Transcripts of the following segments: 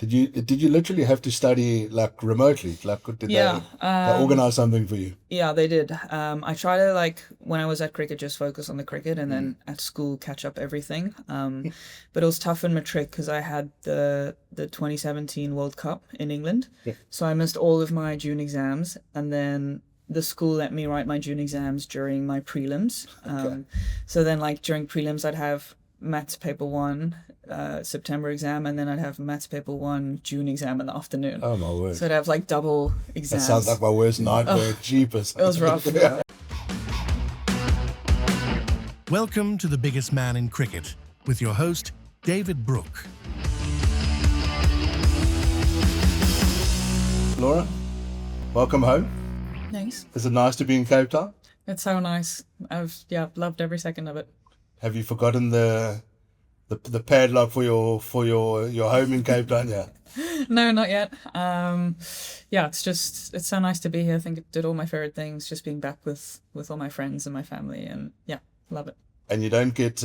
Did you literally have to study like remotely? Like, did Yeah. they organize something for you? Yeah, they did. I try to like when I was at cricket, just focus on the cricket, and Mm. then at school catch up everything. But it was tough in matric because I had the 2017 World Cup in England, Yeah. so I missed all of my June exams, and then the school let me write my June exams during my prelims. Okay. So then like during prelims, I'd have maths paper one, September exam, and then I'd have maths paper one, June exam in the afternoon. Oh my word. So I'd have like double That sounds like exams. my worst nightmare. Oh, Jeepers. it was rough. Yeah. Welcome to The Biggest Man in Cricket with your host, David Brooke. Laura, welcome home. Nice. Is it nice to be in Cape Town? It's so nice. I've loved every second of it. Have you forgotten the padlock for your home in Cape Town? Yeah. No, not yet. It's so nice to be here. I think it did all my favorite things, just being back with all my friends and my family, and yeah, love it. And you don't get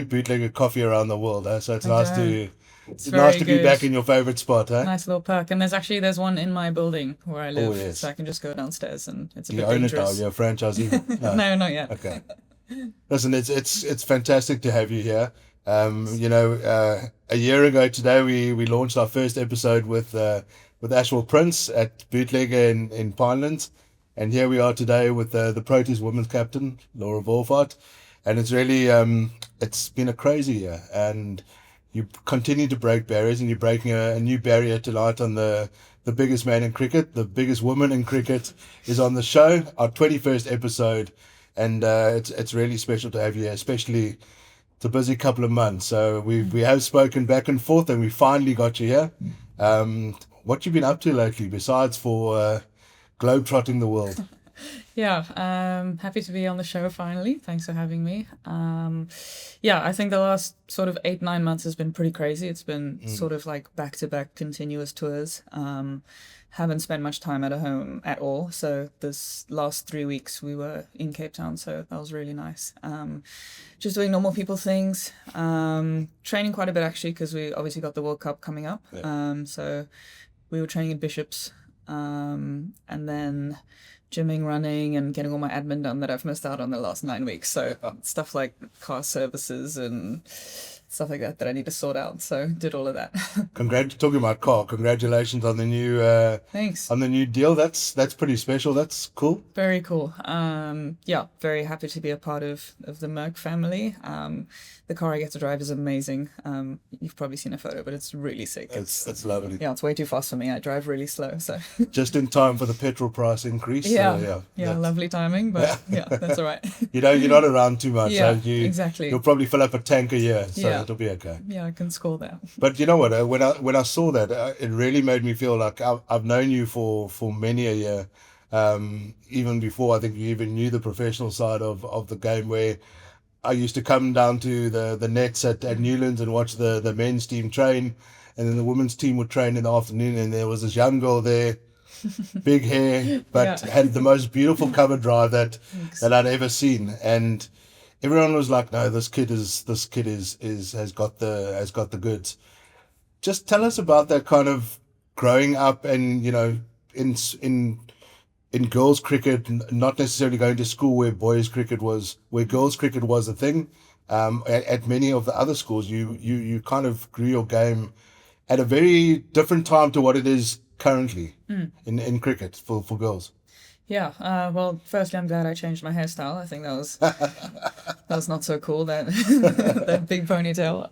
bootlegger coffee around the world, eh? So it's I nice don't. it's very nice to be good. back in your favorite spot, eh? Nice little perk. And there's one in my building where I live, Oh, yes. so I can just go downstairs, and it's a Do you bit own it now? dangerous. You're a franchisee? No. No, not yet. Okay. Listen, it's fantastic to have you here. A year ago today we launched our first episode with Ashwell Prince at Bootlegger in Pinelands, and here we are today with the Proteas Women's captain Laura Wolvaardt, and it's really it's been a crazy year, and you continue to break barriers, and you're breaking a new barrier tonight on the biggest man in cricket, the biggest woman in cricket is on the show, our 21st episode, and it's really special to have you here, especially. It's a busy couple of months, so we have spoken back and forth, and we finally got you here. What you been up to lately, besides for globetrotting the world? Yeah, happy to be on the show finally. Thanks for having me. I think the last sort of 8-9 months has been pretty crazy. It's been sort of like back-to-back continuous tours. Haven't spent much time at home at all. So this last 3 weeks we were in Cape Town, so that was really nice. Just doing normal people things. Training quite a bit actually, because we obviously got the World Cup coming up. Yeah. So we were training in Bishops, and then gymming, running, and getting all my admin done that I've missed out on the last 9 weeks. So stuff like car services and stuff like that I need to sort out. So did all of that. Talking about car, congratulations on the new Thanks. on the new deal. That's pretty special. That's cool. Very cool. Very happy to be a part of the Merck family. The car I get to drive is amazing. You've probably seen a photo, but it's really sick. It's lovely. Yeah, it's way too fast for me. I drive really slow, so Just in time for the petrol price increase. yeah, So, lovely timing, but yeah, that's all right. You're not around too much. Yeah, so exactly. You'll probably fill up a tank a year, so Yeah. it'll be okay. Yeah, I can score that. But you know what? When I saw that, it really made me feel like I've known you for many a year. Even before I think you even knew the professional side of the game, where I used to come down to the nets at Newlands and watch the men's team train, and then the women's team would train in the afternoon, and there was this young girl there, big hair, but Yeah. had the most beautiful cover drive that Thanks. I'd ever seen, and everyone was like, "No, this kid is has got the goods." Just tell us about that kind of growing up, and in girls cricket, not necessarily going to school where girls cricket was a thing. At many of the other schools, you kind of grew your game at a very different time to what it is currently in cricket for girls. Yeah. Well, firstly, I'm glad I changed my hairstyle. I think that was not so cool, that that big ponytail.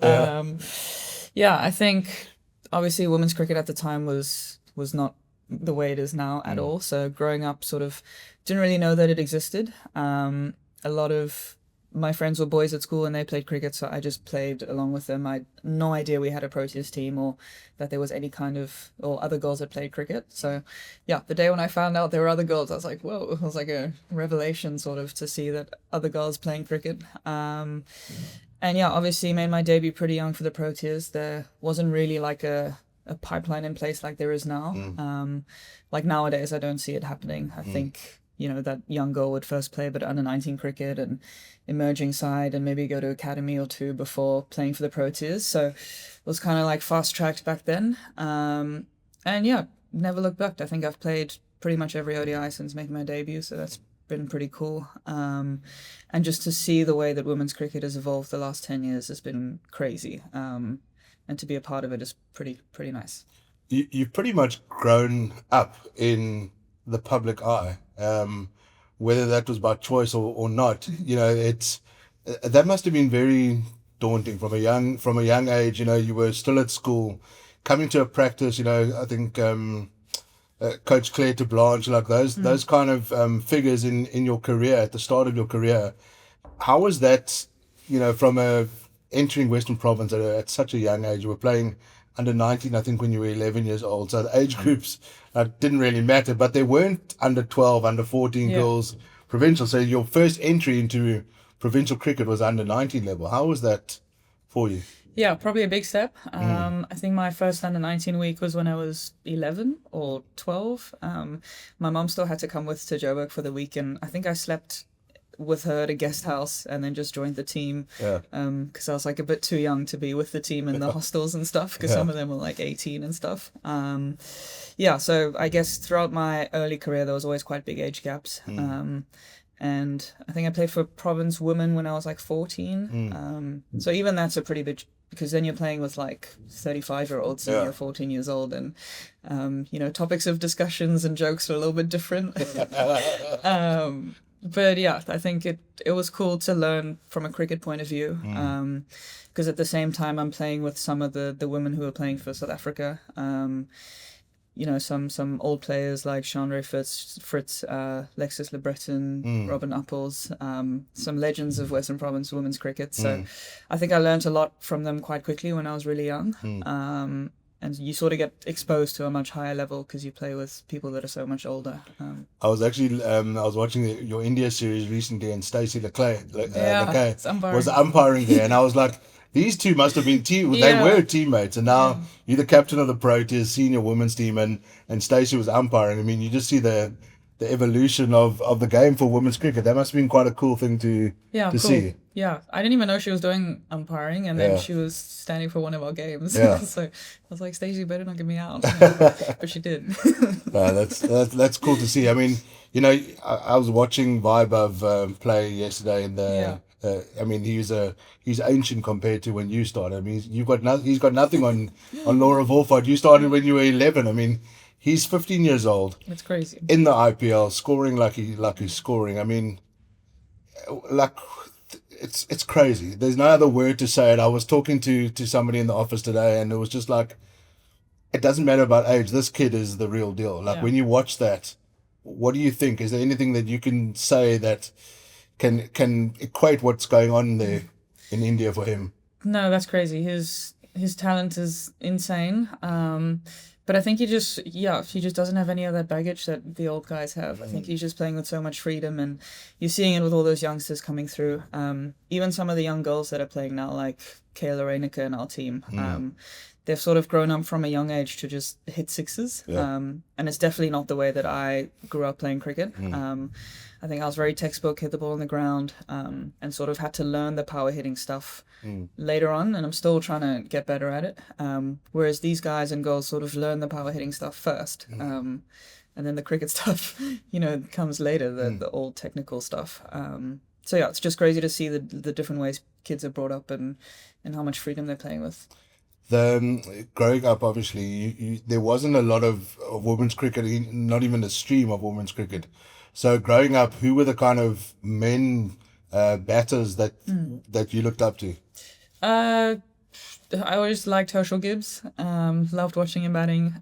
I think obviously women's cricket at the time was not the way it is now at all. So growing up, sort of didn't really know that it existed. A lot of my friends were boys at school and they played cricket, so I just played along with them. I had no idea we had a Proteas team or that there was any kind of, or other girls that played cricket. So yeah, the day when I found out there were other girls, I was like, whoa, it was like a revelation sort of to see that other girls playing cricket. And yeah, obviously made my debut pretty young for the Proteas. There wasn't really like a pipeline in place like there is now. Like nowadays, I don't see it happening. I think that young girl would first play but under 19 cricket and emerging side and maybe go to academy or two before playing for the Proteas. So it was kind of like fast tracked back then. And yeah, never looked back. I think I've played pretty much every ODI since making my debut, so that's been pretty cool. And just to see the way that women's cricket has evolved the last 10 years has been crazy. And to be a part of it is pretty nice. You've pretty much grown up in the public eye, whether that was by choice or not. That must have been very daunting from a young age. You were still at school, coming to a practice. I think Coach Claire to Blanche, like those kind of figures in your career at the start of your career. How was that? From entering Western Province at such a young age. You were playing under 19, I think, when you were 11 years old. So the age groups didn't really matter, but there weren't under 12, under 14 girls provincial. So your first entry into provincial cricket was under 19 level. How was that for you? Yeah, probably a big step. I think my first under 19 week was when I was 11 or 12. My mom still had to come with to Joburg for the week, and I think I slept with her at a guest house and then just joined the team because I was like a bit too young to be with the team in the hostels and stuff, because some of them were like 18 and stuff. So I guess throughout my early career there was always quite big age gaps. And I think I played for Province Women when I was like 14. So even that's a pretty big, because then you're playing with like 35-year-olds and you're 14 years old, and topics of discussions and jokes are a little bit different. But yeah, I think it was cool to learn from a cricket point of view, because at the same time I'm playing with some of the women who are playing for South Africa. Some old players like Chandra Fritz, Lexis Le Breton, Robin Upples, some legends of Western Province women's cricket. So I think I learned a lot from them quite quickly when I was really young. And you sort of get exposed to a much higher level because you play with people that are so much older. I was actually I was watching your India series recently, and Stacey Leclerc was umpiring there, and I was like, these two must have been they were teammates, and now you're the captain of the Proteas senior women's team, and Stacey was umpiring. I mean, you just see the evolution of the game for women's cricket. That must have been quite a cool thing to see. Yeah, I didn't even know she was doing umpiring, and then she was standing for one of our games. Yeah. So I was like, Stacey, better not get me out. But she did. That's cool to see. I mean, I was watching Vaibhav play yesterday, and I mean, he's ancient compared to when you started. I mean, he's got nothing on Laura Wolvaardt. You started when you were 11. I mean, he's 15 years old. It's crazy. In the IPL, scoring like he's scoring. I mean, like, it's crazy. There's no other word to say it. I was talking to somebody in the office today, and it was just like, it doesn't matter about age. This kid is the real deal. Like, when you watch that, what do you think? Is there anything that you can say that can equate what's going on there in India for him? No, that's crazy. His talent is insane. But I think he just doesn't have any of that baggage that the old guys have. I think he's just playing with so much freedom, and you're seeing it with all those youngsters coming through. Even some of the young girls that are playing now, like Kayla Reyneke in our team, they've sort of grown up from a young age to just hit sixes. And it's definitely not the way that I grew up playing cricket. I think I was very textbook, hit the ball on the ground, and sort of had to learn the power hitting stuff later on, and I'm still trying to get better at it. Whereas these guys and girls sort of learn the power hitting stuff first, and then the cricket stuff, comes later, the old technical stuff. So yeah, it's just crazy to see the different ways kids are brought up and how much freedom they're playing with. Growing up, obviously, there wasn't a lot of women's cricket, not even a stream of women's cricket. So growing up, who were the kind of men batters that you looked up to? I always liked Herschel Gibbs. Loved watching him batting.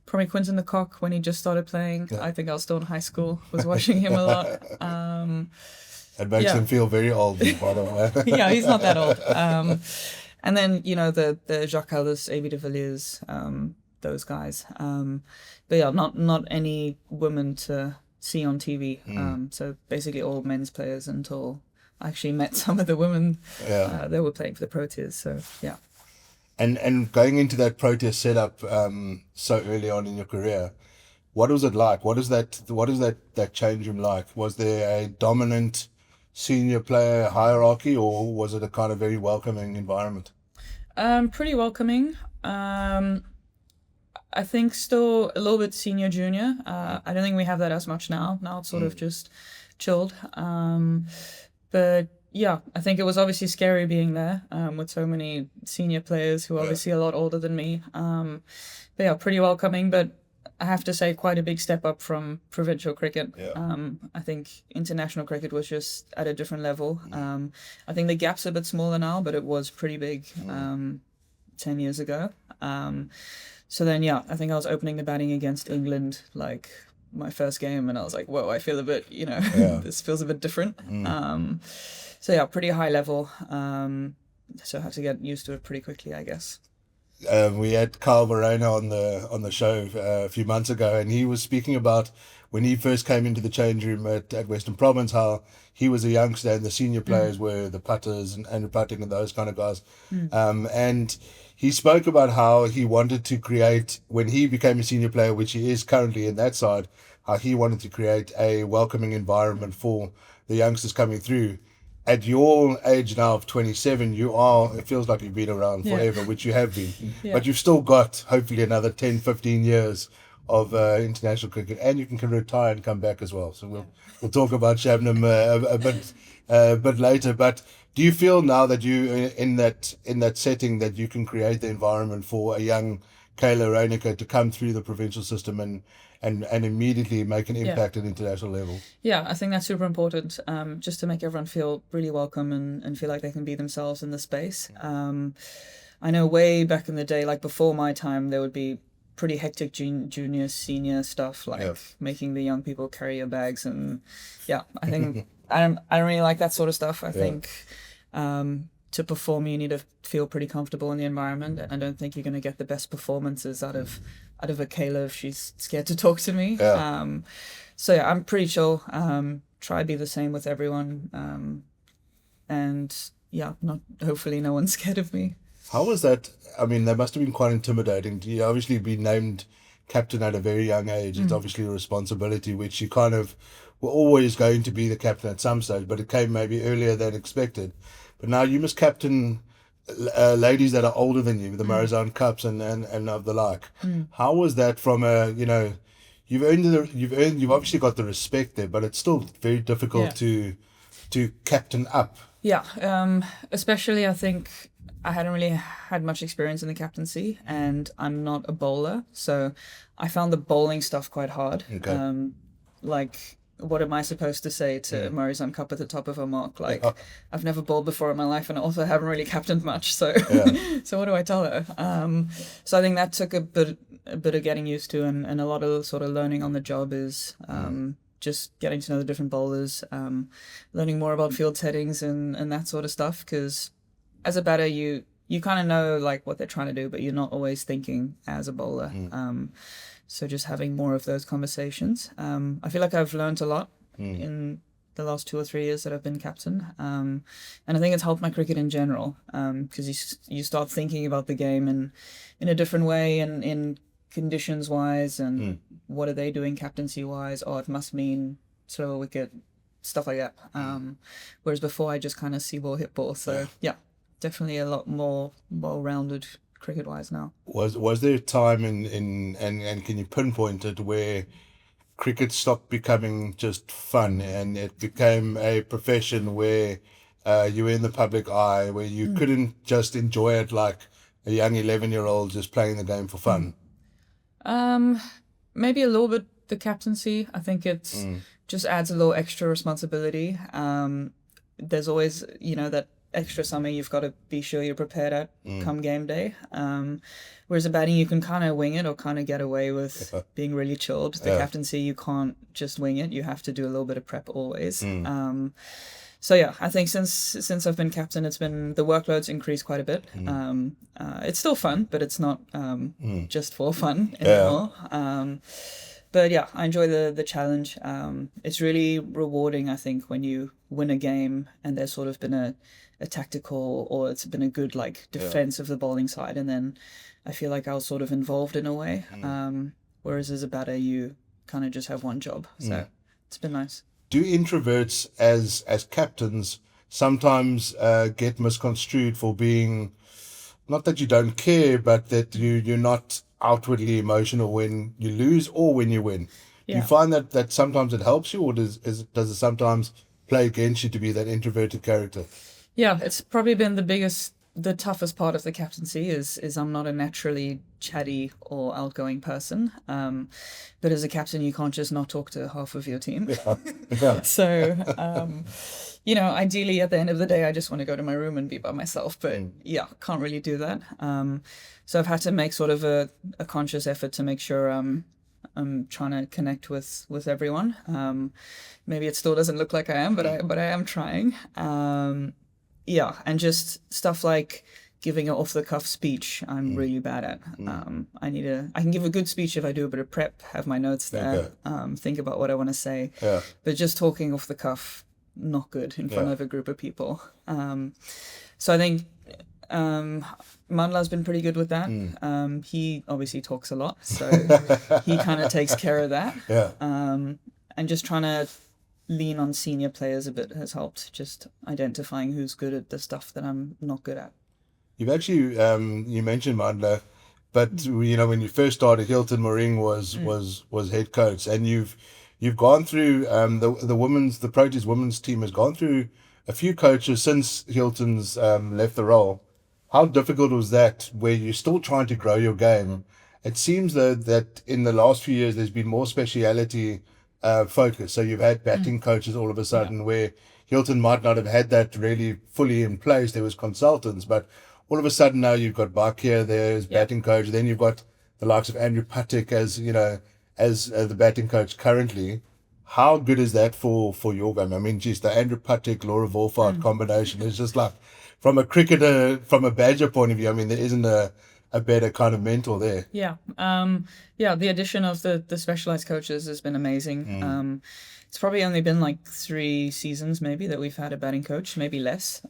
Probably Quinton de Kock when he just started playing. Yeah. I think I was still in high school. Was watching him a lot. It makes him feel very old, by the way. Yeah, he's not that old. And then the Jacques Caldas, A.B. de Villiers, those guys. But yeah, not any women to see on TV. So basically all men's players until I actually met some of the women that were playing for the Proteas. So yeah. And going into that Proteas setup so early on in your career, What was it like? What is that change room like? Was there a dominant senior player hierarchy, or was it a kind of very welcoming environment? Pretty welcoming. I think still a little bit senior junior. I don't think we have that as much now. Now it's sort of just chilled. But yeah, I think it was obviously scary being there with so many senior players who are obviously a lot older than me. But yeah, pretty welcoming. But I have to say, quite a big step up from provincial cricket. I think international cricket was just at a different level. I think the gap's a bit smaller now, but it was pretty big 10 years ago. So then, yeah, I think I was opening the batting against England, like my first game, and I was like, whoa, I feel a bit, this feels a bit different. So yeah, pretty high level. So I had to get used to it pretty quickly, I guess. We had Carl Verona on the show a few months ago, and he was speaking about when he first came into the change room at Western Province, how he was a youngster and the senior players were the putters and Andrew Putting and those kind of guys. And he spoke about how he wanted to create, when he became a senior player, which he is currently in that side, how he wanted to create a welcoming environment for the youngsters coming through. At your age now of 27, it feels like you've been around forever, which you have been. But you've still got hopefully another 10, 15 years of international cricket, and you can retire and come back as well. So we'll talk about Shabnam a bit later. But do you feel now that you in that setting that you can create the environment for a young Kayla Reyneke to come through the provincial system and immediately make an impact at international level? Yeah, I think that's super important, just to make everyone feel really welcome and feel like they can be themselves in the space. I know way back in the day, like before my time, there would be pretty hectic junior, senior stuff, like making the young people carry your bags. And yeah, I think I don't really like that sort of stuff. I think to perform, you need to feel pretty comfortable in the environment. And I don't think you're going to get the best performances out of a Kayla if she's scared to talk to me. So yeah, I'm pretty chill. Try to be the same with everyone. And yeah, hopefully no one's scared of me. How was that? I mean, that must have been quite intimidating. You obviously been named captain at a very young age. It's obviously a responsibility, which you kind of were always going to be the captain at some stage, but it came maybe earlier than expected. But now you must captain ladies that are older than you, the Marizanne Cups and of the like. How was that from you've obviously got the respect there, but it's still very difficult to captain up. Yeah, especially I think I hadn't really had much experience in the captaincy, and I'm not a bowler, so I found the bowling stuff quite hard. Okay. Like, what am I supposed to say to Marizanne Cup at the top of her mark? Like, I've never bowled before in my life, and I also haven't really captained much, so so what do I tell her? So I think that took a bit of getting used to, and a lot of sort of learning on the job is just getting to know the different bowlers, learning more about field settings and that sort of stuff, because as a batter, you kind of know like what they're trying to do, but you're not always thinking as a bowler. So just having more of those conversations. I feel like I've learned a lot in the last 2 or 3 years that I've been captain. And I think it's helped my cricket in general, because you start thinking about the game in a different way, and in conditions wise, and what are they doing captaincy wise? Oh, it must mean slower wicket, stuff like that. Whereas before I just kind of see ball, hit ball. So yeah, definitely a lot more well-rounded cricket-wise now. Was there a time and can you pinpoint it where cricket stopped becoming just fun and it became a profession where you were in the public eye, where you couldn't just enjoy it like a young 11-year-old just playing the game for fun? Maybe a little bit the captaincy. I think it's just adds a little extra responsibility. There's always, that extra something you've got to be sure you're prepared at come game day. Whereas a batting, you can kind of wing it or kind of get away with being really chilled. The captaincy, you can't just wing it. You have to do a little bit of prep always. So yeah, I think since I've been captain, the workload's increased quite a bit. It's still fun, but it's not just for fun anymore. But yeah, I enjoy the challenge. It's really rewarding, I think, when you win a game and there's sort of been a tactical, or it's been a good like defense of the bowling side, and then I feel like I was sort of involved in a way. whereas as a batter, you kind of just have one job. So it's been nice. Do introverts as captains sometimes get misconstrued for being, not that you don't care, but that you're not outwardly emotional when you lose or when you win? Do you find that sometimes it helps you, or does it sometimes play against you to be that introverted character? Yeah, it's probably been the toughest part of the captaincy is I'm not a naturally chatty or outgoing person. But as a captain, you can't just not talk to half of your team. Yeah. So, ideally at the end of the day, I just want to go to my room and be by myself. But can't really do that. So I've had to make sort of a conscious effort to make sure I'm trying to connect with everyone. Maybe it still doesn't look like I am, but I am trying. And just stuff like giving an off-the-cuff speech, I'm really bad at. I can give a good speech if I do a bit of prep, have my notes there, think about what I want to say. Yeah. But just talking off the cuff, not good in front of a group of people. So I think Mandla's been pretty good with that. He obviously talks a lot, so he kind of takes care of that. Yeah. And just trying to lean on senior players a bit has helped, just identifying who's good at the stuff that I'm not good at. You've actually you mentioned Mandla, but when you first started, Hilton Moring was head coach, and you've gone through the Proteas women's team has gone through a few coaches since Hilton's left the role. How difficult was that, where you're still trying to grow your game? It seems though that in the last few years there's been more speciality focus. So you've had batting coaches all of a sudden, where Hilton might not have had that really fully in place. There was consultants, but all of a sudden now you've got Bakia there as batting coach. Then you've got the likes of Andrew Patek as the batting coach currently. How good is that for your game? I mean, geez, the Andrew Patek, Laura Wolvaardt combination is just like, from a cricketer, from a badger point of view, I mean, there isn't a better kind of mentor there. Yeah. The addition of the specialized coaches has been amazing. It's probably only been like 3 seasons maybe that we've had a batting coach, maybe less,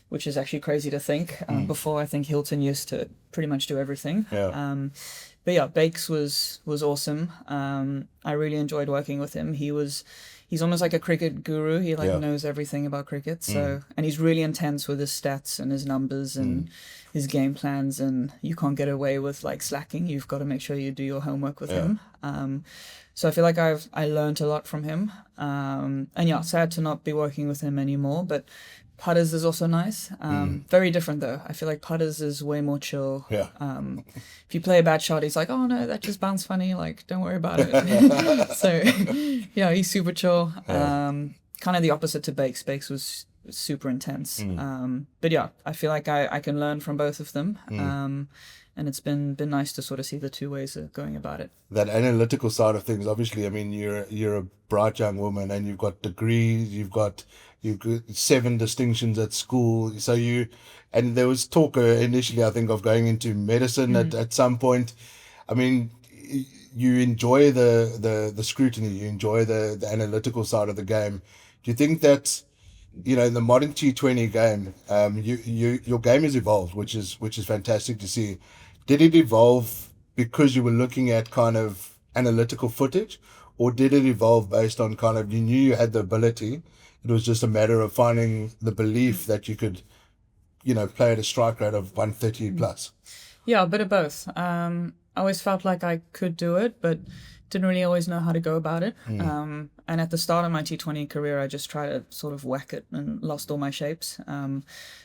which is actually crazy to think. Before, I think Hilton used to pretty much do everything. Yeah. But yeah, Bakes was awesome. I really enjoyed working with him. He's almost like a cricket guru. He knows everything about cricket. So and he's really intense with his stats and his numbers and his game plans, and you can't get away with like slacking. You've got to make sure you do your homework with him. So I feel like I learned a lot from him. And sad to not be working with him anymore, but putters is also nice. Very different though. I feel like putters is way more chill. Yeah. If you play a bad shot, he's like, oh no, that just bounced funny. Like, don't worry about it. So he's super chill. Kind of the opposite to Bakes. Bakes was super intense. But I feel like I can learn from both of them. And it's been nice to sort of see the two ways of going about it. That analytical side of things, obviously, I mean, you're a bright young woman, and you've got degrees, you've got 7 distinctions at school. So and there was talk initially, I think, of going into medicine at some point. I mean, you enjoy the scrutiny, you enjoy the analytical side of the game. Do you think that, in the modern T20 game, your game has evolved, which is fantastic to see. Did it evolve because you were looking at kind of analytical footage, or did it evolve based on kind of, you knew you had the ability, it was just a matter of finding the belief that you could, play at a strike rate of 130 plus? Yeah, a bit of both. I always felt like I could do it, but didn't really always know how to go about it. And at the start of my T20 career, I just tried to sort of whack it and lost all my shapes.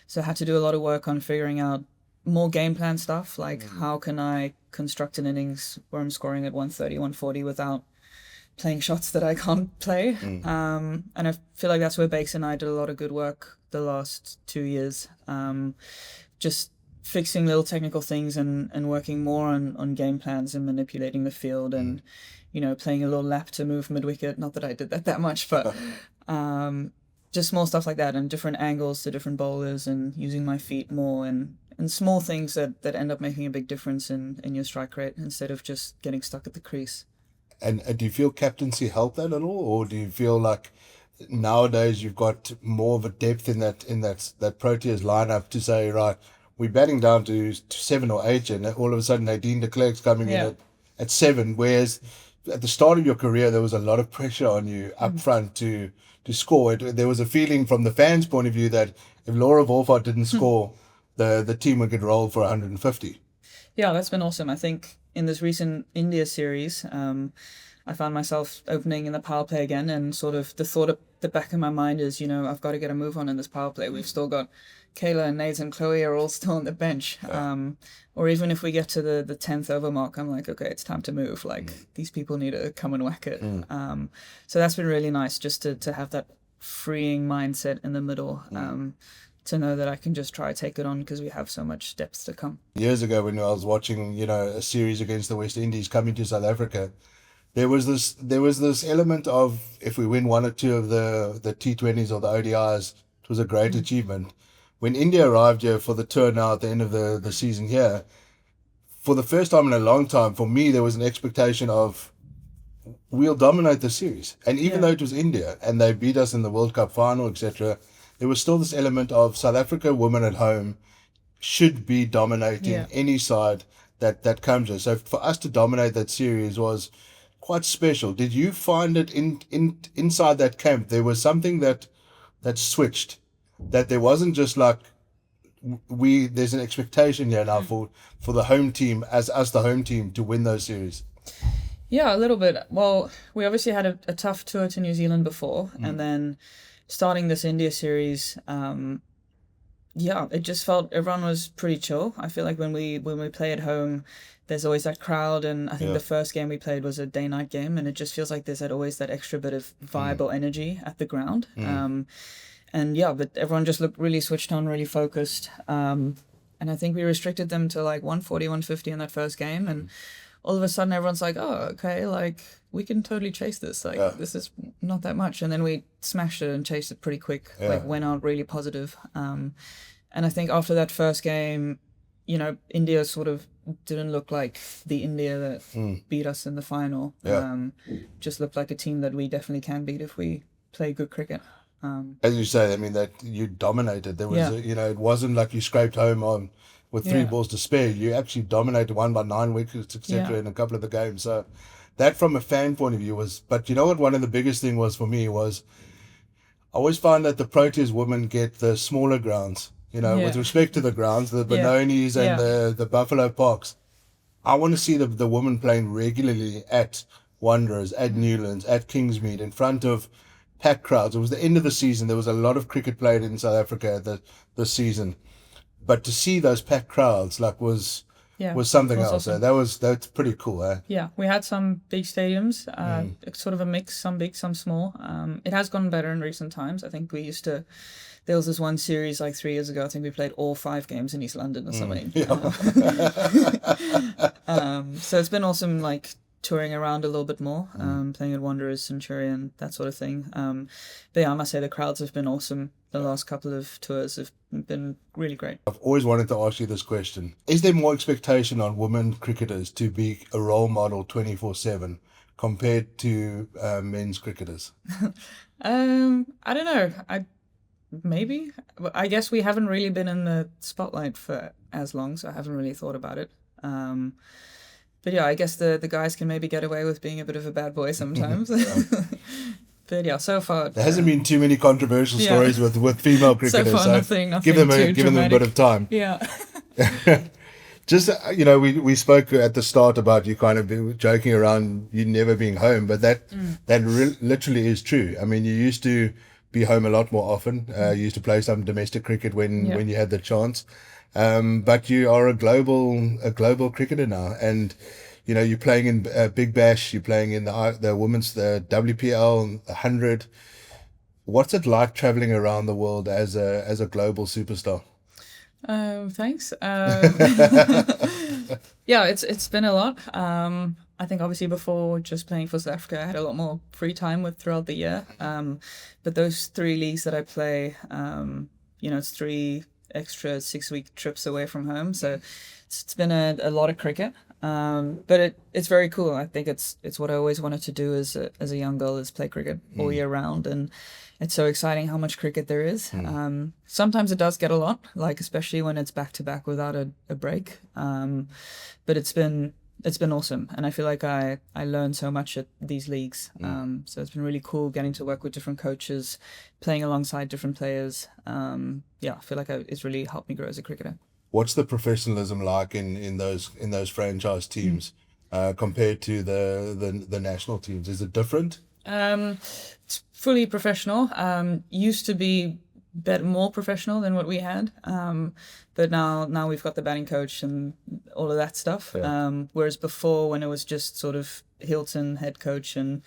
So I had to do a lot of work on figuring out more game plan stuff, like how can I construct an innings where I'm scoring at 130, 140 without playing shots that I can't play. And I feel like that's where Bakes and I did a lot of good work the last 2 years. Just fixing little technical things and working more on game plans and manipulating the field and, playing a little lap to move mid-wicket. Not that I did that much, but just small stuff like that and different angles to different bowlers and using my feet more and small things that end up making a big difference in your strike rate instead of just getting stuck at the crease. And do you feel captaincy helped that at all, or do you feel like nowadays you've got more of a depth in that Proteas lineup to say, right, we're batting down to 7 or 8, and all of a sudden Nadine de Klerk's coming in at 7, whereas at the start of your career there was a lot of pressure on you up front to score. There was a feeling from the fans' point of view that if Laura Wolvaardt didn't score, the team would get rolled for 150. Yeah, that's been awesome. I think in this recent India series, I found myself opening in the power play again, and sort of the thought at the back of my mind is, I've got to get a move on in this power play. We've still got Kayla and Nate and Chloe are all still on the bench. Or even if we get to the 10th over mark, I'm like, okay, it's time to move. Like, these people need to come and whack it. So that's been really nice, just to have that freeing mindset in the middle. To know that I can just try to take it on because we have so much depth to come. Years ago, when I was watching, a series against the West Indies coming to South Africa, there was this element of, if we win 1 or 2 of the T20s or the ODIs, it was a great achievement. When India arrived here for the tour now at the end of the season here, for the first time in a long time, for me, there was an expectation of, we'll dominate the series. And even though it was India and they beat us in the World Cup final, etc., there was still this element of South Africa women at home should be dominating any side that comes here. So for us to dominate that series was quite special. Did you find it inside that camp there was something that switched, that there wasn't just like there's an expectation here now for the home team as us the home team to win those series? Yeah, a little bit. Well, we obviously had a tough tour to New Zealand before, and then starting this India series, it just felt everyone was pretty chill. I feel like when we play at home, there's always that crowd, and I think the first game we played was a day-night game, and it just feels like there's always that extra bit of vibe or energy at the ground. But everyone just looked really switched on, really focused. And I think we restricted them to like 140, 150 in that first game, and all of a sudden everyone's like, oh, okay, like we can totally chase this. Like this is not that much. And then we smashed it and chased it pretty quick. Like went out really positive. And I think after that first game, India sort of didn't look like the India that beat us in the final. Just looked like a team that we definitely can beat if we play good cricket. As you say, I mean, that you dominated. There was, it wasn't like you scraped home with 3 balls to spare. You actually dominated, won by 9 wickets, etc. in a couple of the games. So that, from a fan point of view, was. But you know what? One of the biggest thing was for me was, I always find that the Proteas women get the smaller grounds. With respect to the grounds, the Benonis and the Buffalo Parks. I want to see the women playing regularly at Wanderers, at Newlands, at Kingsmead, in front of packed crowds. It was the end of the season. There was a lot of cricket played in South Africa this season. But to see those packed crowds was something else. Awesome. That's pretty cool, eh? Yeah, we had some big stadiums, sort of a mix, some big, some small. It has gotten better in recent times. I think there was this one series like 3 years ago, I think we played all 5 games in East London or something. So it's been awesome, like touring around a little bit more, playing at Wanderers, Centurion, that sort of thing. But yeah, I must say the crowds have been awesome. The last couple of tours have been really great. I've always wanted to ask you this question. Is there more expectation on women cricketers to be a role model 24/7 compared to men's cricketers? I don't know. Maybe. I guess we haven't really been in the spotlight for as long, so I haven't really thought about it. But yeah, I guess the guys can maybe get away with being a bit of a bad boy sometimes. But yeah, so far there hasn't been too many controversial stories with female cricketers. So far, nothing give them a bit of time. Yeah. Just we spoke at the start about you kind of joking around you never being home, but that literally is true. I mean, you used to be home a lot more often. You used to play some domestic cricket when you had the chance. But you are a global cricketer now, and you're playing in Big Bash, you're playing in the women's, the WPL, the 100. What's it like traveling around the world as a global superstar? Thanks. Yeah, it's been a lot. I think obviously before just playing for South Africa, I had a lot more free time throughout the year. But those 3 leagues that I play, it's 3 extra 6-week trips away from home, so it's been a lot of cricket, but it's very cool. I think it's what I always wanted to do as a young girl, is play cricket all year round, and it's so exciting how much cricket there is. Sometimes it does get a lot, like especially when it's back to back without a break, but it's been it's been awesome, and I feel like I learned so much at these leagues. So it's been really cool getting to work with different coaches, playing alongside different players. Yeah, I feel like it's really helped me grow as a cricketer. What's the professionalism like in those franchise teams compared to the national teams? Is it different? It's fully professional. Used to be more professional than what we had, but now we've got the batting coach and all of that stuff. Yeah. Whereas before, when it was just sort of Hilton head coach and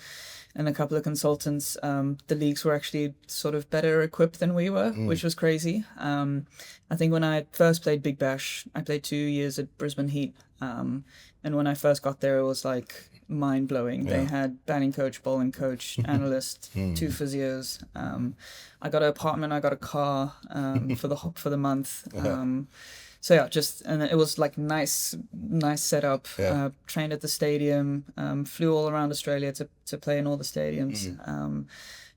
a couple of consultants, the leagues were actually sort of better equipped than we were, which was crazy. I think when I first played Big Bash, I played 2 years at Brisbane Heat, and when I first got there, it was like mind blowing. They had batting coach, bowling coach, analyst, 2 physios. I got an apartment, I got a car for the month. So yeah, and it was like nice setup. Yeah. Trained at the stadium, flew all around Australia to play in all the stadiums.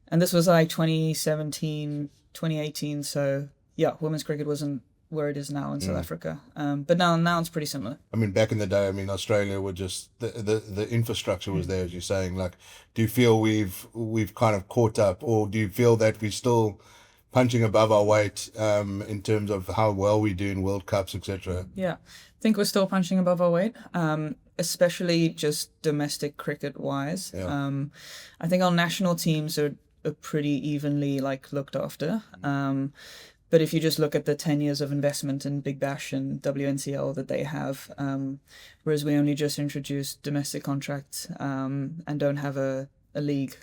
And this was like 2017, 2018. So yeah, women's cricket wasn't where it is now in South Africa. But now it's pretty similar. I mean, back in the day, I mean, Australia were just the infrastructure was there, as you're saying. Like, do you feel we've kind of caught up, or do you feel that we're still punching above our weight in terms of how well we do in World Cups, etc.? Yeah, I think we're still punching above our weight, especially just domestic cricket wise. Yeah. I think our national teams are pretty evenly like looked after. But if you just look at the 10 years of investment in Big Bash and WNCL that they have, whereas we only just introduced domestic contracts and don't have a league,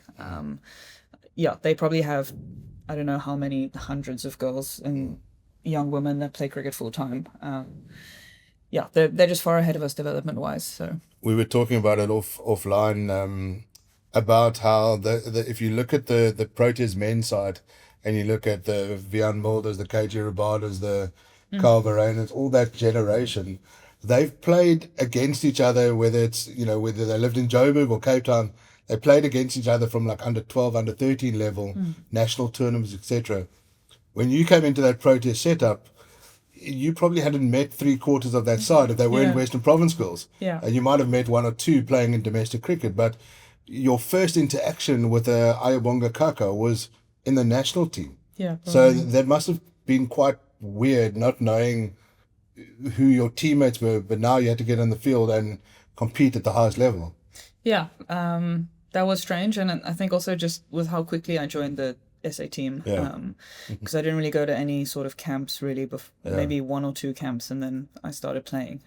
yeah, they probably have, I don't know how many hundreds of girls and young women that play cricket full time. Yeah, they're just far ahead of us development wise. So we were talking about it offline about how if you look at the Proteas men's side, and you look at the Vian Mulders, the KG Rabadas, the Kayla Reyneke, all that generation, they've played against each other, whether they lived in Joburg or Cape Town, they played against each other from like under 12, under 13 level, national tournaments, etc. When you came into that Proteas setup, you probably hadn't met 3/4 of that side if they weren't Western Province girls. Yeah. And you might have met 1 or 2 playing in domestic cricket, but your first interaction with Ayabonga Kaka was in the national team. yeah, So that must have been quite weird not knowing who your teammates were, but now you had to get on the field and compete at the highest level. yeah, that was strange, and I think also just with how quickly I joined the SA team, because I didn't really go to any sort of camps really, maybe 1 or 2 camps, and then I started playing.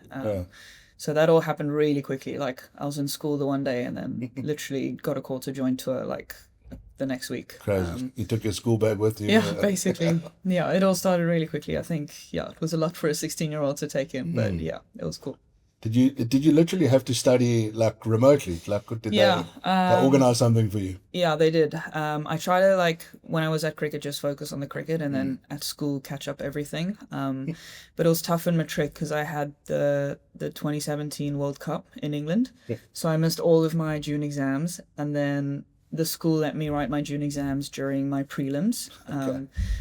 So that all happened really quickly. Like I was in school the one day, and then literally got a call to join tour like the next week. Crazy. You took your school bag with you. Yeah, basically. Yeah, it all started really quickly. I think, it was a lot for a 16-year-old to take in, but yeah, it was cool. Did you literally have to study like remotely? Like did they organize something for you? Yeah, they did. I tried to when I was at cricket just focus on the cricket, and then at school catch up everything. But it was tough in matric because I had the 2017 World Cup in England, so I missed all of my June exams, and then the school let me write my June exams during my prelims.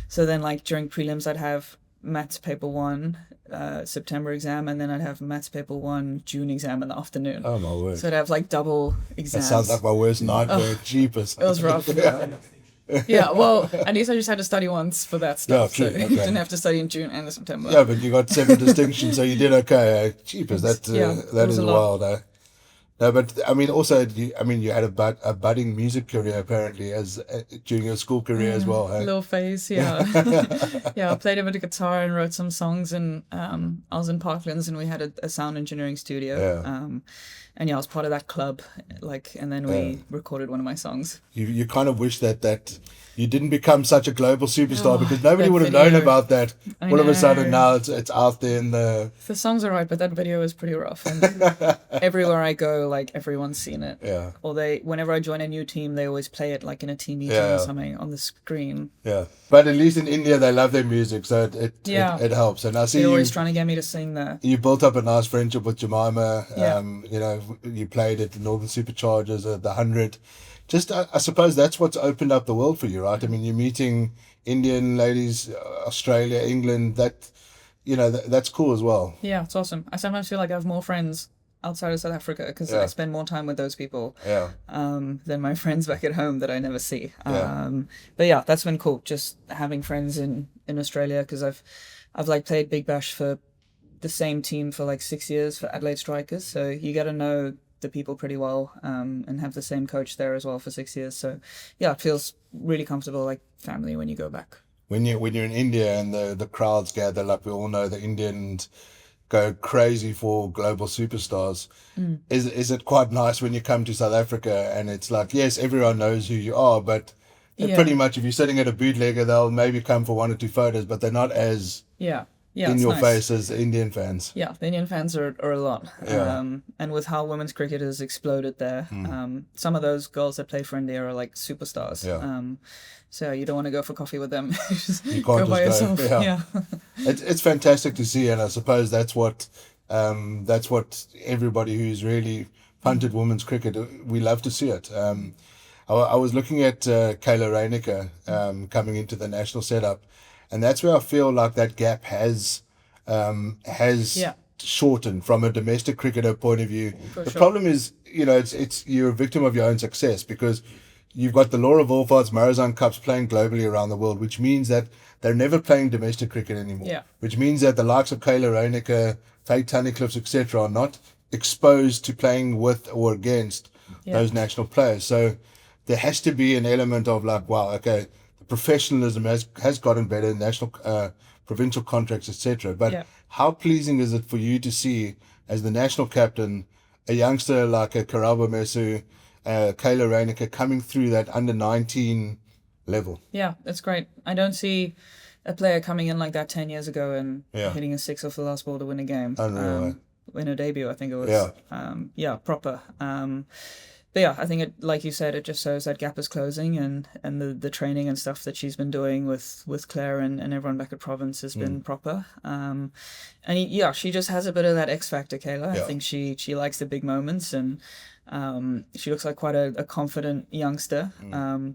So then during prelims I'd have maths paper 1 September exam, and then I'd have maths paper 1 June exam in the afternoon. Oh my word. So I'd have double exams. That sounds like my worst nightmare. Jeepers. It was rough. Yeah, well, at least I just had to study once for that stuff. Yeah, true. So Okay. didn't have to study in June and September. Yeah, but you got 7 distinctions, so you did okay. Jeepers, that was is a lot. wild. No, but I mean, also, you had a budding music career apparently during your school career as well. Hey? Little phase, yeah. Yeah, I played a bit of guitar and wrote some songs, and I was in Parklands, and we had a sound engineering studio. Yeah. And I was part of that club, and then we recorded one of my songs. You kind of wish that you didn't become such a global superstar, because nobody that would have known video. about that. I All of a know. sudden now it's out there in the... The songs are right, but that video is pretty rough. And everywhere I go, everyone's seen it. Yeah. Or whenever I join a new team, they always play it in a team meeting Yeah. or something on the screen. Yeah. But at least in India, they love their music, so it helps. And I see They're you... always trying to get me to sing there. You built up a nice friendship with Jemima. Yeah. You played at the Northern Superchargers, the 100. Just, I suppose that's what's opened up the world for you, right? I mean, you're meeting Indian ladies, Australia, England. That's cool as well. Yeah, it's awesome. I sometimes feel like I have more friends outside of South Africa because Yeah. I spend more time with those people Yeah. than my friends back at home that I never see. Yeah. But yeah, that's been cool. Just having friends in Australia because I've like played Big Bash for the same team for like 6 years for Adelaide Strikers. So you get to know the people pretty well and have the same coach there as well for 6 years. So yeah, it feels really comfortable, like family when you go back. When you're in India and the crowds gather, like we all know, the Indians go crazy for global superstars. Is it quite nice when you come to South Africa and it's like, yes, everyone knows who you are, but pretty much if you're sitting at a bootlegger, they'll maybe come for 1 or 2 photos, but they're not as Yeah, in it's your nice. face as Indian fans. Yeah, the Indian fans are a lot. Yeah. And with how women's cricket has exploded there, some of those girls that play for India are like superstars. Yeah. So you don't want to go for coffee with them. Just You go can't by just go. yourself. Yeah. Yeah. It's fantastic to see, and I suppose that's what everybody who's really punted women's cricket, we love to see it. I was looking at Kayla Reyneke coming into the national setup, and that's where I feel like that gap has Yeah. shortened from a domestic cricketer point of view. For The sure. problem is, it's you're a victim of your own success because you've got the Laura Wolvaarts, Marizanne Cups playing globally around the world, which means that they're never playing domestic cricket anymore. Yeah. Which means that the likes of Kayla Reyneke, Faye Tunnicliffs, etc., are not exposed to playing with or against those national players. So there has to be an element of like, wow, okay, the professionalism has gotten better, national, provincial contracts, etc. But how pleasing is it for you to see, as the national captain, a youngster like a Karabo Mesu, Kayla Reyneke coming through that under 19 level? Yeah, it's great. I don't see a player coming in like that 10 years ago and hitting a six off the last ball to win a game. Unreal, In her debut, I think it was. Yeah. Proper. But yeah, I think it, like you said, it just shows that gap is closing, and the training and stuff that she's been doing with Claire and everyone back at Province has been proper. And she just has a bit of that X factor, Kayla. I think she likes the big moments, and she looks like quite a confident youngster,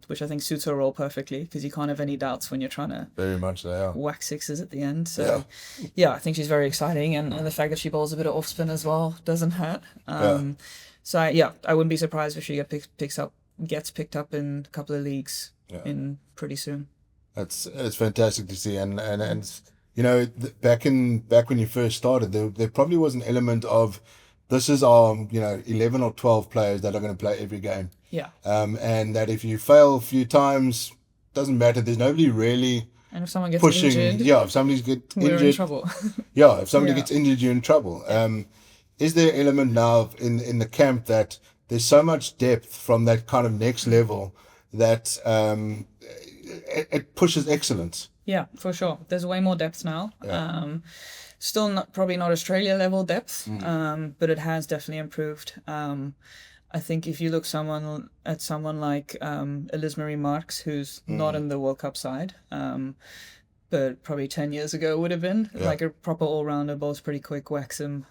which I think suits her role perfectly because you can't have any doubts when you're trying to Very much so, yeah. whack sixes at the end. So I think she's very exciting, and the fact that she bowls a bit of off spin as well doesn't hurt. So I wouldn't be surprised if she gets picked up in a couple of leagues in pretty soon. It's fantastic to see, and back when you first started, there probably was an element of, this is our 11 or 12 players that are going to play every game. Yeah. And that if you fail a few times, doesn't matter. There's nobody really And if someone gets pushing. injured, If somebody's we're injured, in trouble. if somebody gets injured, you're in trouble. Is there an element now in the camp that there's so much depth from that kind of next level that it pushes excellence? Yeah, for sure. There's way more depth now. Still probably not Australia level depth, but it has definitely improved. I think if you look at someone like Eliz Marie Marks, who's not in the World Cup side, but probably 10 years ago would have been like a proper all-rounder, bowls pretty quick, whacks him.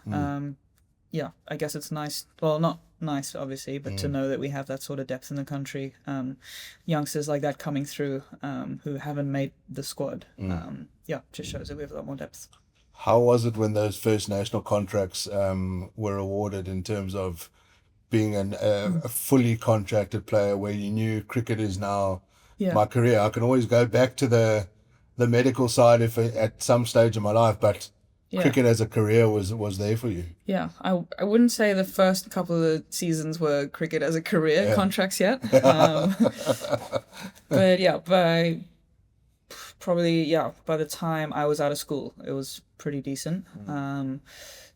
I guess it's nice. Well, not nice, obviously, but to know that we have that sort of depth in the country. Youngsters like that coming through who haven't made the squad. Just shows that we have a lot more depth. How was it when those first national contracts were awarded in terms of being a fully contracted player where you knew cricket is now my career? I can always go back to the medical side if at some stage of my life, but cricket as a career was there for you. Yeah, I wouldn't say the first couple of seasons were cricket as a career contracts yet. But by the time I was out of school, it was pretty decent. That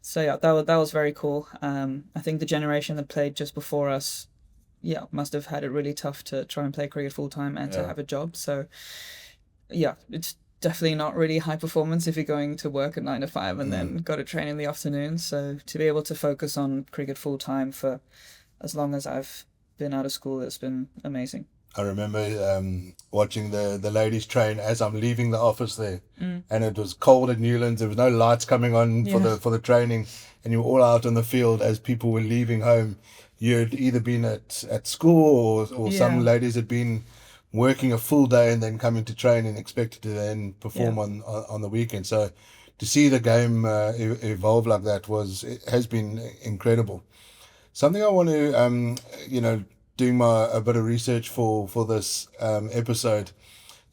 was very cool. I think the generation that played just before us, must have had it really tough to try and play cricket full time and to have a job. So, it's definitely not really high performance if you're going to work at 9 to 5 and then go to train in the afternoon. So to be able to focus on cricket full time for as long as I've been out of school, it's been amazing. I remember watching the ladies train as I'm leaving the office there, and it was cold at Newlands. There was no lights coming on for the training, and you were all out on the field as people were leaving home. You'd either been at school or some ladies had been working a full day and then coming to train and expected to then perform on the weekend. So to see the game evolve like that has been incredible. Something I want to, doing a bit of research for this episode,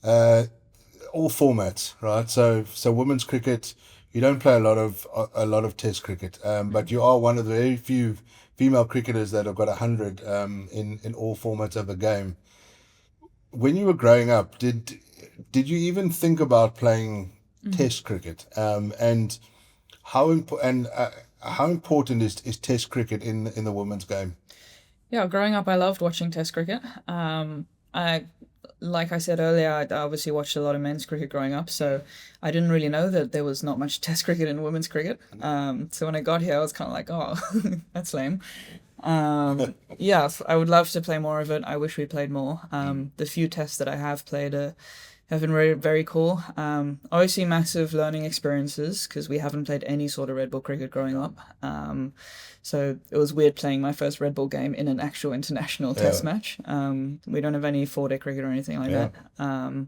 all formats, right? So women's cricket, you don't play a lot of Test cricket, but you are one of the very few female cricketers that have got 100 in all formats of the game. When you were growing up, did you even think about playing Test cricket? And how important is Test cricket in the women's game? Yeah, growing up, I loved watching Test cricket. Like I said earlier, I obviously watched a lot of men's cricket growing up, so I didn't really know that there was not much Test cricket in women's cricket. So when I got here, I was kind of like, oh, that's lame. Yeah, I would love to play more of it. I wish we played more. The few tests that I have played have been very, very cool. Obviously, massive learning experiences because we haven't played any sort of red ball cricket growing up. So it was weird playing my first red ball game in an actual international test match. We don't have any 4-day cricket or anything like that.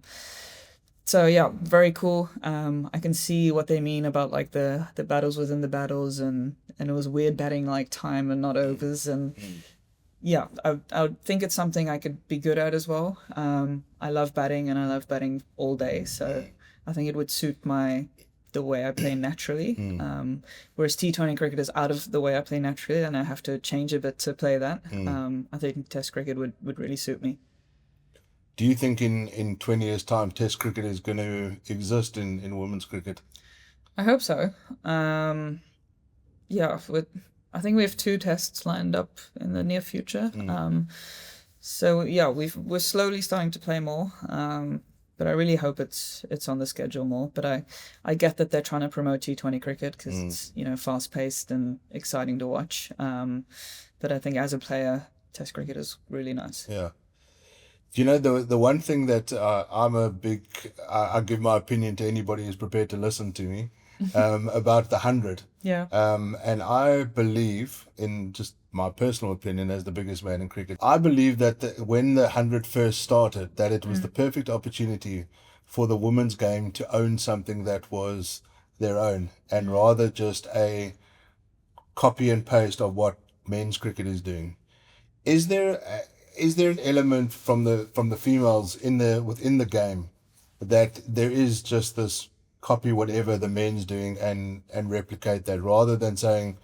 So yeah, very cool. I can see what they mean about like the battles within the battles, and it was weird batting like time and not overs, and yeah, I would think it's something I could be good at as well. I love batting and I love batting all day, so I think it would suit the way I play naturally. Whereas T20 cricket is out of the way I play naturally, and I have to change a bit to play that. I think Test cricket would really suit me. Do you think in 20 years' time, Test cricket is going to exist in women's cricket? I hope so. Yeah, I think we have 2 tests lined up in the near future. So yeah, we're slowly starting to play more. But I really hope it's on the schedule more. But I get that they're trying to promote T20 cricket because it's fast paced and exciting to watch. But I think as a player, Test cricket is really nice. Yeah. The one thing that I give my opinion to anybody who's prepared to listen to me about the 100. Yeah. And I believe, in just my personal opinion as the biggest man in cricket, I believe that when the 100 first started, that it was the perfect opportunity for the women's game to own something that was their own, and rather just a copy and paste of what men's cricket is doing. Is there an element from the females within the game that there is just this copy whatever the men's doing and replicate that, rather than saying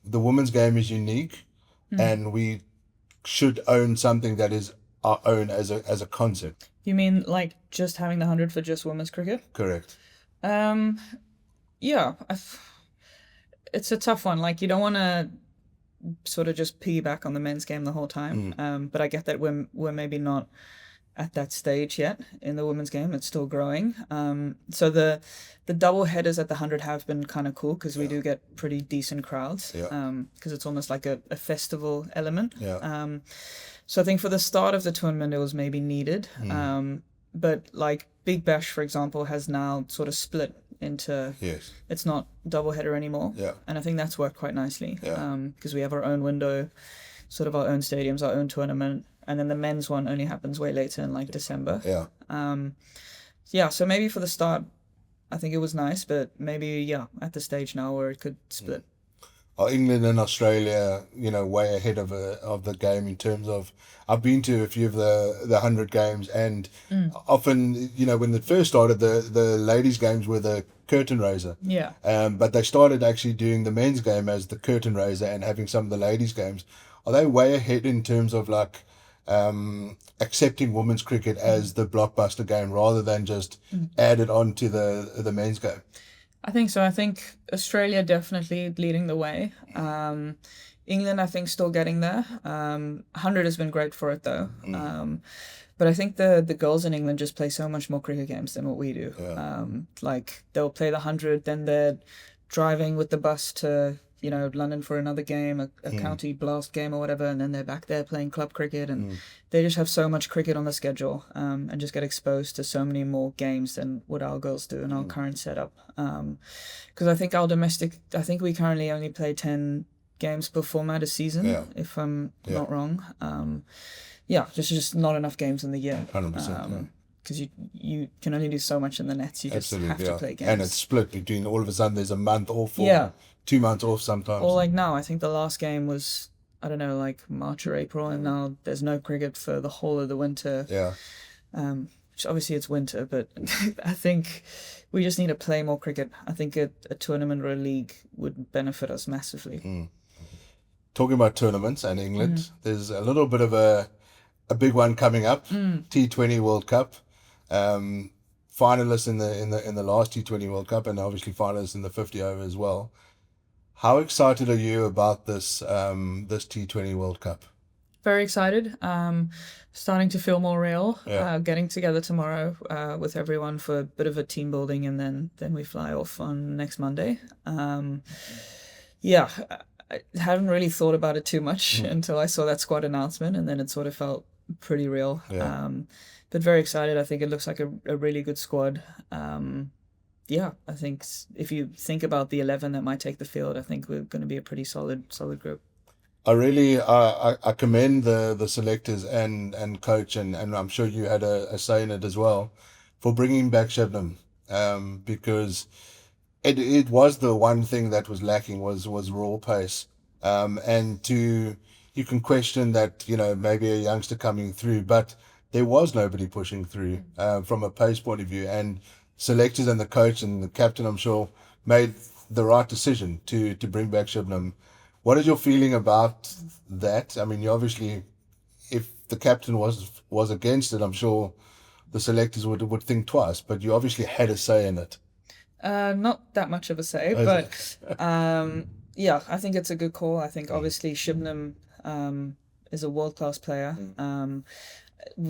the women's game is unique and we should own something that is our own as a concept? You mean like just having the 100 for just women's cricket? Correct. Yeah, it's a tough one. Like, you don't want to sort of just piggyback on the men's game the whole time. But I get that we're maybe not at that stage yet in the women's game. It's still growing. So the double headers at the 100 have been kind of cool because we do get pretty decent crowds. Because it's almost like a festival element. So I think for the start of the tournament it was maybe needed. But like Big Bash, for example, has now sort of split into it's not double header anymore, and I think that's worked quite nicely because we have our own window, sort of our own stadiums, our own tournament, and then the men's one only happens way later in like December. So maybe for the start I think it was nice, but maybe at the stage now where it could split. Are England and Australia, way ahead of the game in terms of? I've been to a few of the 100 games, and often, when it first started, the ladies' games were the curtain raiser. But they started actually doing the men's game as the curtain raiser and having some of the ladies' games. Are they way ahead in terms of like accepting women's cricket as the blockbuster game rather than just add it on to the men's game? I think so. I think Australia definitely leading the way. England, I think, still getting there. 100 has been great for it, though. But I think the girls in England just play so much more cricket games than what we do. Like, they'll play the 100, then they're driving with the bus to, London for another game, a county blast game or whatever, and then they're back there playing club cricket, and they just have so much cricket on the schedule, and just get exposed to so many more games than what our girls do in our current setup. Because I think I think we currently only play 10 games per format a season, if I'm not wrong. There's just not enough games in the year. 100%. because you can only do so much in the nets. You just have Absolutely, to yeah. play games. And it's split between, all of a sudden there's a month off or Yeah. 2 months off sometimes. Or like now, I think the last game was, I don't know, like March or April, and now there's no cricket for the whole of the winter. Yeah. Which obviously it's winter, but I think we just need to play more cricket. I think a tournament or a league would benefit us massively. Talking about tournaments and England, there's a little bit of a big one coming up, T20 World Cup. Finalists in the last T20 World Cup, and obviously finalists in the 50 over as well. How excited are you about this T20 World Cup? Very excited. Starting to feel more real. Yeah. Getting together tomorrow with everyone for a bit of a team building, and then we fly off on next Monday. Yeah, I hadn't really thought about it too much until I saw that squad announcement, and then it sort of felt pretty real. Yeah. But very excited. I think it looks like a really good squad. Yeah, I think if you think about the 11 that might take the field, I think we're going to be a pretty solid group. I really I commend the selectors and coach, and I'm sure you had a say in it as well, for bringing back Shebnam, because it was the one thing that was lacking was raw pace, and you can question that, maybe a youngster coming through, but there was nobody pushing through from a pace point of view, and selectors and the coach and the captain, I'm sure, made the right decision to bring back Shebnam. What is your feeling about that? I mean, you obviously, if the captain was against it, I'm sure the selectors would think twice, but you obviously had a say in it. Not that much of a say, but yeah, I think it's a good call. I think obviously Shebnam is a world-class player.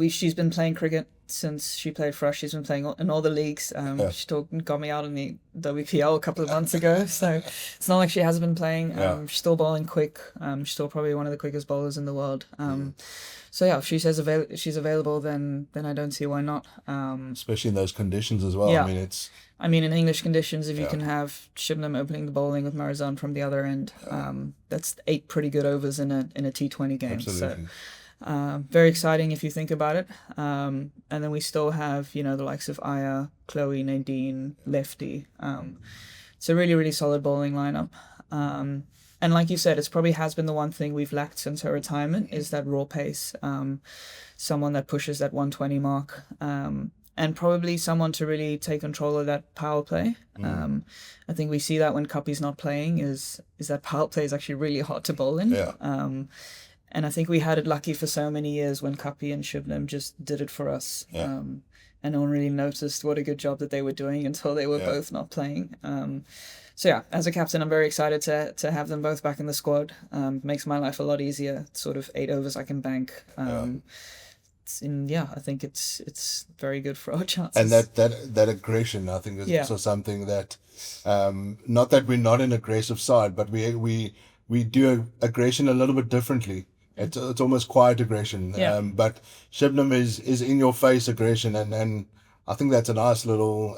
She's been playing cricket since she played for us. She's been playing in all the leagues. She got me out in the WPL a couple of months ago, so it's not like she hasn't been playing. She's still bowling quick. She's still probably one of the quickest bowlers in the world. So yeah, if she says she's available, then I don't see why not. Especially in those conditions as well. Yeah. I mean, in English conditions, if you can have Shebnam opening the bowling with Marizan from the other end, that's 8 pretty good overs in a T20 game. Absolutely. So very exciting if you think about it. And then we still have, the likes of Aya, Chloe, Nadine, Lefty. It's a really, really solid bowling lineup. And like you said, it's probably has been the one thing we've lacked since her retirement is that raw pace. Someone that pushes that 120 mark. And probably someone to really take control of that power play. I think we see that when Cuppy's not playing is that power play is actually really hard to bowl in. Yeah. And I think we had it lucky for so many years when Cuppy and Shebnam just did it for us. Yeah. And no one really noticed what a good job that they were doing until they were both not playing. So yeah, as a captain, I'm very excited to have them both back in the squad. Makes my life a lot easier. Sort of 8 overs I can bank. I think it's very good for our chances. And that aggression, I think, is also something that, not that we're not an aggressive side, but we do aggression a little bit differently. It's almost quiet aggression. But Shebnam is in your face aggression, and I think that's a nice little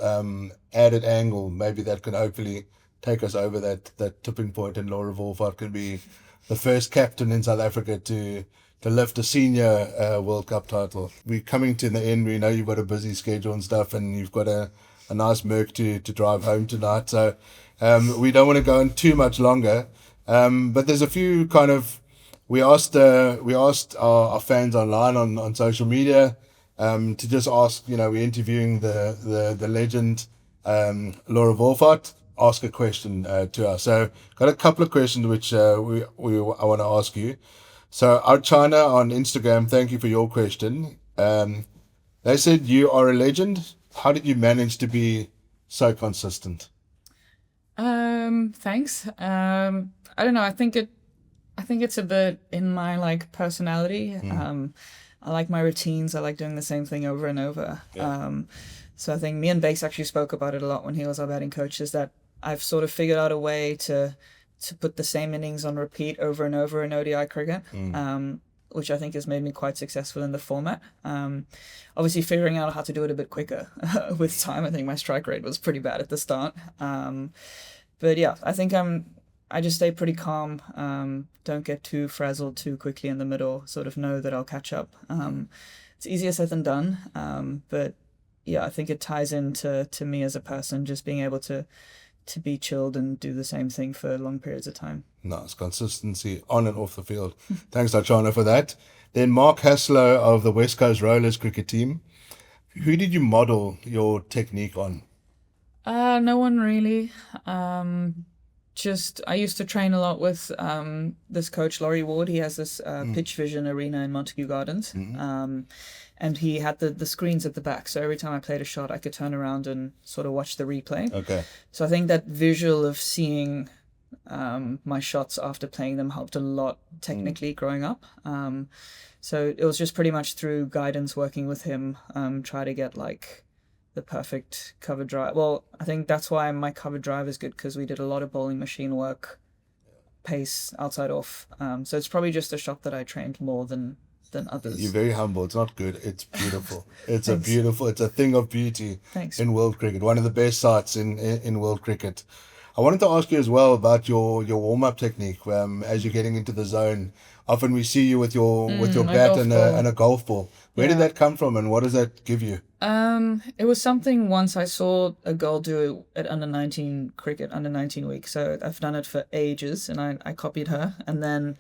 added angle. Maybe that can hopefully take us over that tipping point, and Laura Wolvaardt can be the first captain in South Africa to lift a senior World Cup title. We're coming to the end. We know you've got a busy schedule and stuff, and you've got a nice Merc to drive home tonight. So we don't want to go on too much longer. But there's a few kind of, we asked our fans online on social media to just ask, we're interviewing the legend Laura Wolvaardt, ask a question to us. So got a couple of questions which I want to ask you. So our China on Instagram, thank you for your question. They said you are a legend. How did you manage to be so consistent? Thanks. I don't know. I think it's a bit in my personality. I like my routines. I like doing the same thing over and over. So I think me and Bakes actually spoke about it a lot when he was our batting coach, is that I've sort of figured out a way to put the same innings on repeat over and over in ODI cricket, which I think has made me quite successful in the format. Obviously figuring out how to do it a bit quicker with time. I think my strike rate was pretty bad at the start. But yeah, I think I just stay pretty calm, don't get too frazzled too quickly in the middle, sort of know that I'll catch up. It's easier said than done, but I think it ties into to me as a person, just being able to be chilled and do the same thing for long periods of time. Nice consistency on and off the field. Thanks, Tatiana, for that. Then Mark Haslow of the West Coast Rollers cricket team. Who did you model your technique on? No one really. Just I used to train a lot with this coach Laurie Ward. He has this pitch vision arena in Montague Gardens, and he had the screens at the back. So every time I played a shot, I could turn around and sort of watch the replay. Okay. So I think that visual of seeing my shots after playing them helped a lot technically growing up. So it was just pretty much through guidance, working with him, try to get like the perfect cover drive. Well, I think that's why my cover drive is good, because we did a lot of bowling machine work, pace, outside off. So it's probably just a shot that I trained more than others. You're very humble. It's not good. It's beautiful. It's Thanks. it's a thing of beauty. Thanks. In world cricket. One of the best sights in world cricket. I wanted to ask you as well about your warm-up technique. As you're getting into the zone, often we see you with your bat and a golf ball. Where did that come from, and what does that give you? It was something once I saw a girl do it at under-19 cricket, under-19 week. So I've done it for ages, and I copied her. And then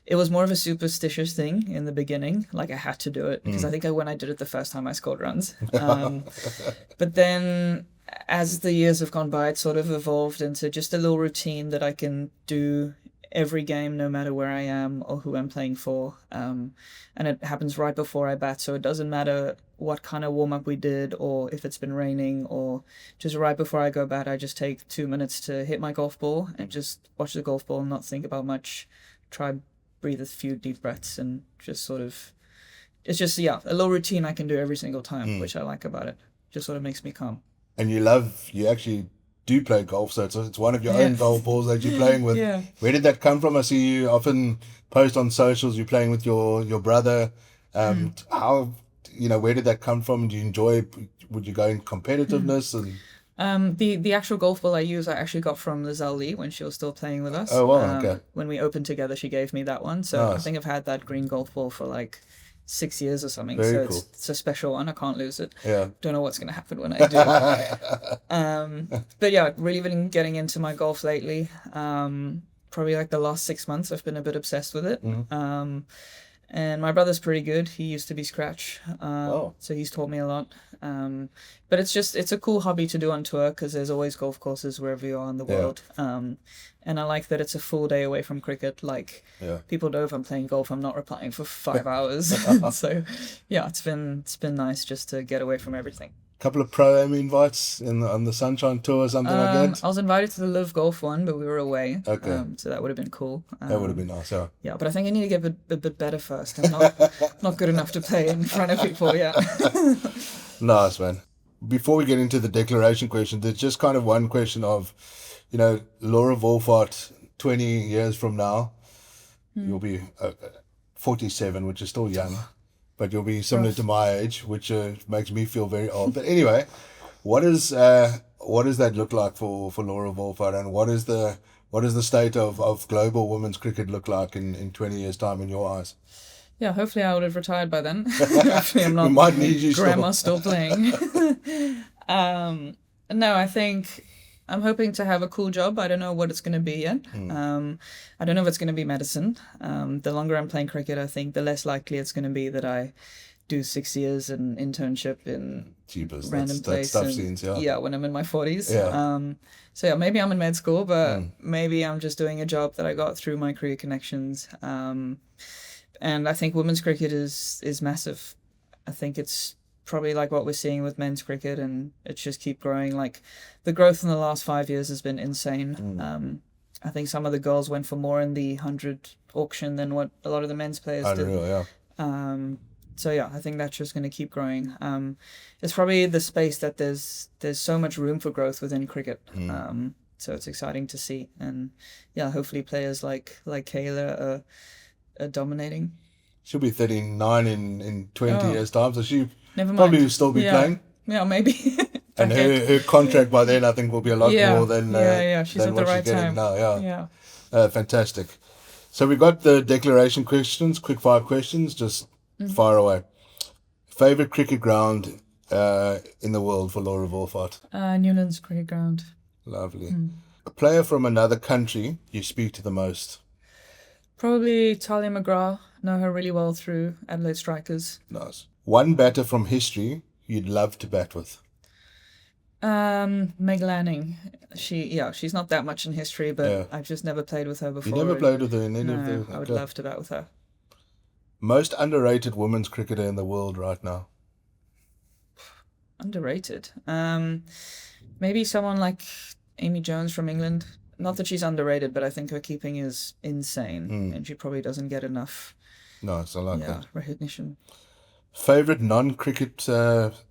it was more of a superstitious thing in the beginning. Like, I had to do it because I think when I did it the first time, I scored runs. But then as the years have gone by, it sort of evolved into just a little routine that I can do every game, no matter where I am or who I'm playing for. And it happens right before I bat, so it doesn't matter what kind of warm-up we did, or if it's been raining, or just right before I go bat, I just take 2 minutes to hit my golf ball and just watch the golf ball and not think about much, try breathe a few deep breaths, and just sort of, it's just, a little routine I can do every single time, which I like about it. Just sort of makes me calm. And you actually do play golf, so it's one of your own golf balls that you're playing with. Yeah. Where did that come from? I see you often post on socials, you're playing with your brother. How, where did that come from? Do you enjoy, would you go in competitiveness? And the actual golf ball I use, I actually got from Lizelle Lee when she was still playing with us. Oh, wow, okay. When we opened together, she gave me that one. So Nice. I think I've had that green golf ball for like 6 years or something. Very So cool. it's a special one. I can't lose it. Yeah. Don't know what's going to happen when I do. But yeah, really been getting into my golf lately. Probably like the last 6 months, I've been a bit obsessed with it. And my brother's pretty good. He used to be scratch. So he's taught me a lot. But it's a cool hobby to do on tour, because there's always golf courses wherever you are in the world. And I like that it's a full day away from cricket. Like, people know if I'm playing golf, I'm not replying for 5 hours. So yeah, it's been nice just to get away from everything. Couple of pro-am invites on the Sunshine Tour or something like that? I was invited to the Live Golf one, but we were away. Okay. So that would have been cool. That would have been nice, yeah. Yeah, but I think I need to get a bit better first. I'm not good enough to play in front of people yet. Nice, man. Before we get into the declaration question, there's just kind of one question of, Laura Wolvaardt, 20 years from now, you'll be 47, which is still young, but you'll be similar to my age, which makes me feel very old. But anyway, what does that look like for Laura Wolvaardt, and what is the state of global women's cricket look like in 20 years' time in your eyes? Yeah, hopefully I would have retired by then. Hopefully I'm not We might need you grandma still playing. No, I think I'm hoping to have a cool job. I don't know what it's going to be yet. I don't know if it's going to be medicine. The longer I'm playing cricket, I think the less likely it's going to be that I do 6 years in internship in random place. That stuff seems, yeah, when I'm in my 40s. Yeah. So yeah, maybe I'm in med school, but maybe I'm just doing a job that I got through my career connections. And I think women's cricket is massive. I think it's probably like what we're seeing with men's cricket, and it's just keep growing. Like, the growth in the last 5 years has been insane. I think some of the girls went for more in the 100 auction than what a lot of the men's players did. Unreal, yeah. So yeah, I think that's just going to keep growing. It's probably the space that there's so much room for growth within cricket. So it's exciting to see, and yeah, hopefully players like Kayla are dominating. She'll be 39 in 20 years' time, so she Never mind. probably will still be playing. Yeah, maybe. And her contract by then, I think, will be a lot more than she's than at what the right she's getting time. now. Yeah. Fantastic. So we got the declaration questions, quick 5 questions, just fire away. Favorite cricket ground in the world for Laura Wolvaardt? Newlands Cricket Ground. Lovely. A player from another country you speak to the most? Probably Talia McGrath. Know her really well through Adelaide Strikers. Nice. One batter from history you'd love to bat with? Meg Lanning. She's not that much in history, but Yeah. I've just never played with her You before. never played with her in any of No, the... I would okay. love to bat with her. Most underrated women's cricketer in the world right now? Underrated. Maybe someone like Amy Jones from England. Not that she's underrated, but I think her keeping is insane, and she probably doesn't get enough Nice, I like that. recognition. Favorite non-cricket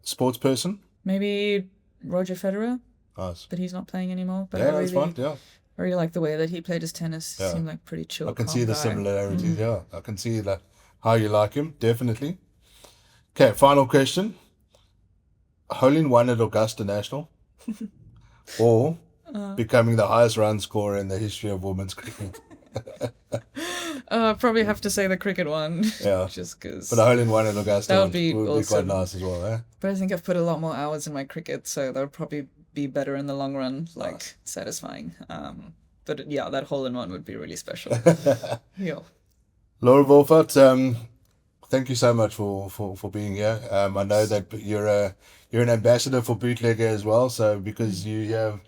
sports person? Maybe Roger Federer, Nice. but he's not playing anymore. But Yeah, I that's really, fun. Yeah, I really like the way that he played his tennis. Yeah. Seemed like pretty chill. I can calm see the guy. similarities. Yeah, I can see that how you like him. Definitely. Okay, final question. Hole in one at Augusta National, or becoming the highest run scorer in the history of women's cricket? Probably have to say the cricket one. Yeah. Just because. But a hole in one at Augusta That would be quite awesome. nice as well. Eh? But I think I've put a lot more hours in my cricket, so that would probably be better in the long run, like satisfying. But yeah, that hole in one would be really special. Yeah. Laura Wolvaardt, thank you so much for being here. I know that you're an ambassador for Bootlegger as well. So because Bootlegger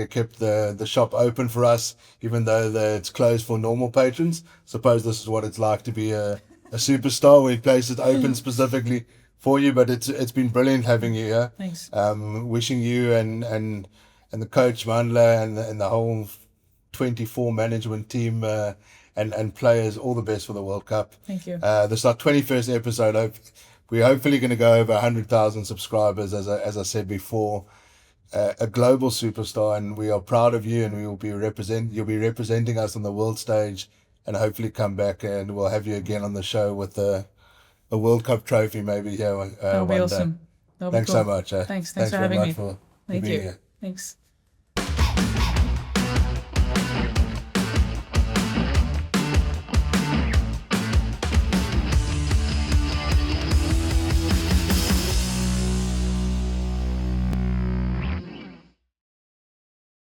kept the shop open for us, even though it's closed for normal patrons. Suppose this is what it's like to be a superstar. We place it open specifically for you, but it's been brilliant having you here. Thanks. Wishing you and the coach Mandla and the whole 24 management team and players all the best for the World Cup. Thank you. This is our 21st episode. We're hopefully going to go over 100,000 subscribers, as I said before. A global superstar, and we are proud of you, and you'll be representing us on the world stage, and hopefully come back and we'll have you again on the show with a World Cup trophy maybe here. That'll be one awesome. day. That'll be Thanks cool. so much. Thanks very for having much me. for Thank being you. here. Thanks.